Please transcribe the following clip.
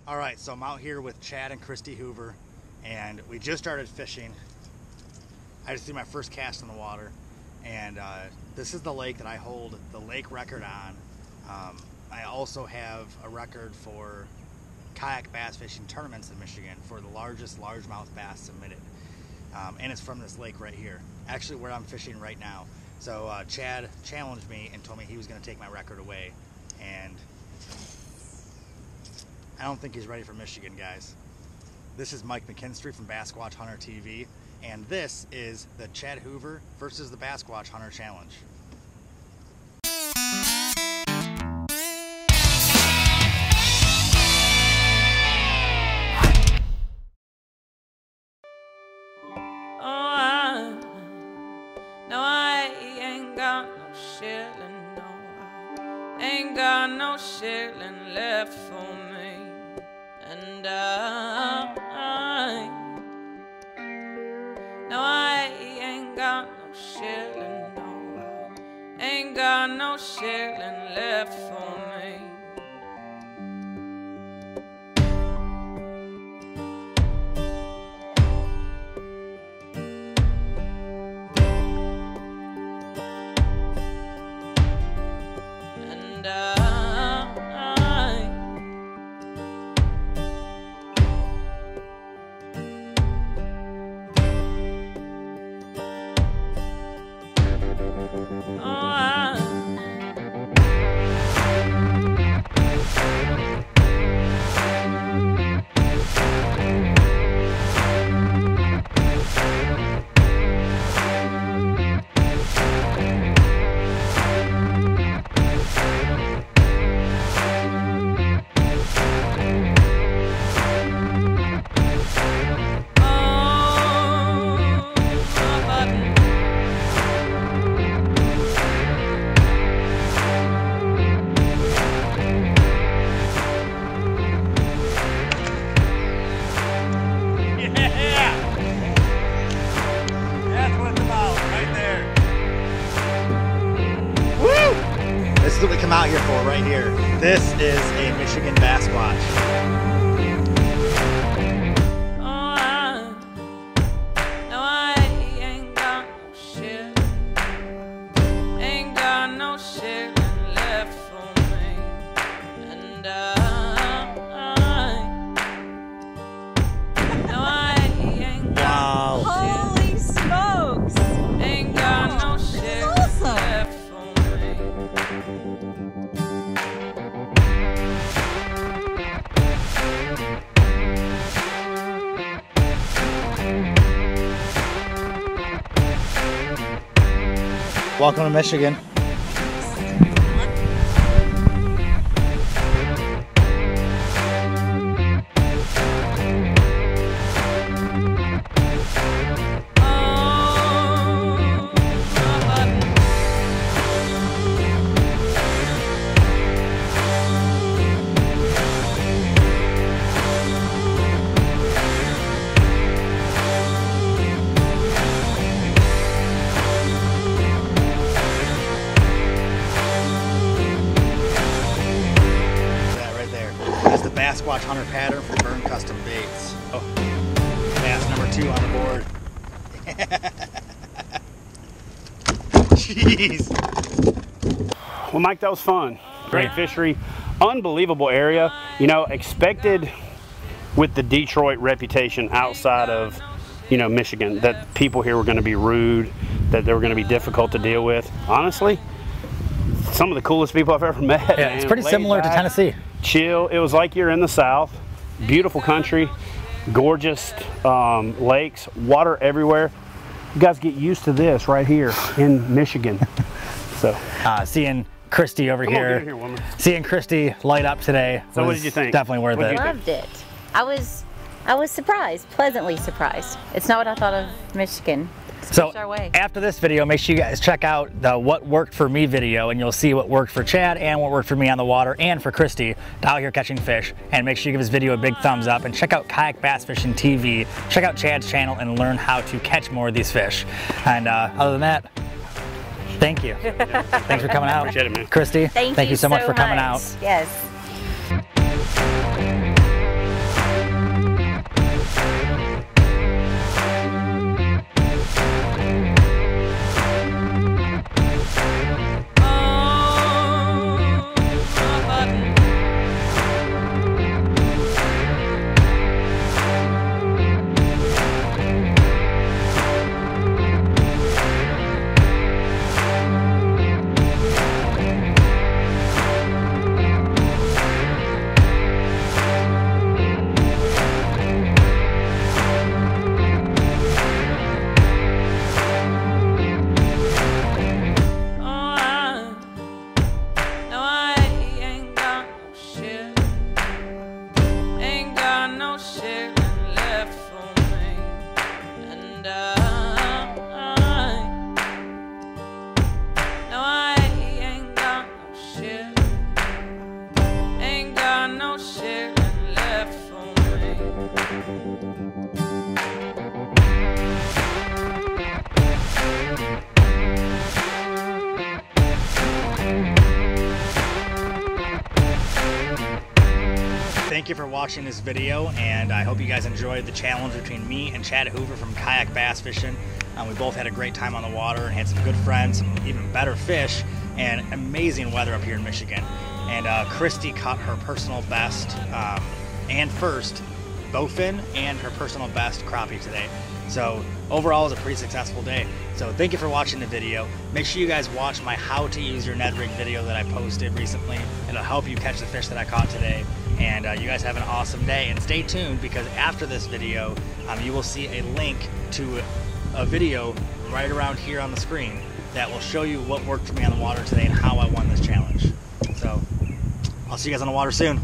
All right, so I'm out here with Chad and Kristie Hoover, and we just started fishing. I just did my first cast in the water, and this is the lake that I hold the lake record on. I also have a record for kayak bass fishing tournaments in Michigan for the largest largemouth bass submitted, and it's from this lake right here, actually where I'm fishing right now. So Chad challenged me and told me he was going to take my record away, and I don't think he's ready for Michigan, guys. This is Mike McKinstry from Bassquatch Hunter TV, and this is the Chad Hoover versus the Bassquatch Hunter Challenge. Ain't got no shilling left for me, and I ain't got no shilling, no, I ain't got no shilling left for me. This is what we come out here for right here. This is a Michigan Bassquatch. Welcome to Michigan. Bassquatch Hunter pattern for burn custom baits. Oh, bass number 2 on the board. Jeez. Well, Mike, that was fun. Great fishery, unbelievable area. You know, expected with the Detroit reputation outside of, you know, Michigan, that people here were going to be rude, that they were going to be difficult to deal with. Honestly, some of the coolest people I've ever met. Yeah, it's pretty similar to Tennessee. Chill. It was like you're in the South. Beautiful country, gorgeous lakes, water everywhere. You guys get used to this right here in Michigan. So seeing Kristie over here, seeing Kristie light up today. So what did you think? Definitely worth it. Loved it. I was surprised, pleasantly surprised. It's not what I thought of Michigan. So after this video, make sure you guys check out the what worked for me video, and you'll see what worked for Chad and what worked for me on the water and for Kristie out here catching fish. And make sure you give this video a big thumbs up and check out Kayak Bass Fishing TV. Check out Chad's channel and learn how to catch more of these fish. And other than that, thank you. Thanks for coming out. Appreciate it, man. Kristie, thank you so much for coming out. Yes. thank you for watching this video, and I hope you guys enjoyed the challenge between me and Chad Hoover from Kayak Bass Fishing. We both had a great time on the water and had some good friends, some even better fish, and amazing weather up here in Michigan. And Kristie caught her personal best and first bowfin and her personal best crappie today. So overall, it was a pretty successful day. So thank you for watching the video. Make sure you guys watch my how to use your Ned rig video that I posted recently. It'll help you catch the fish that I caught today. And you guys have an awesome day. And stay tuned, because after this video, you will see a link to a video right around here on the screen that will show you what worked for me on the water today and how I won this challenge. So I'll see you guys on the water soon.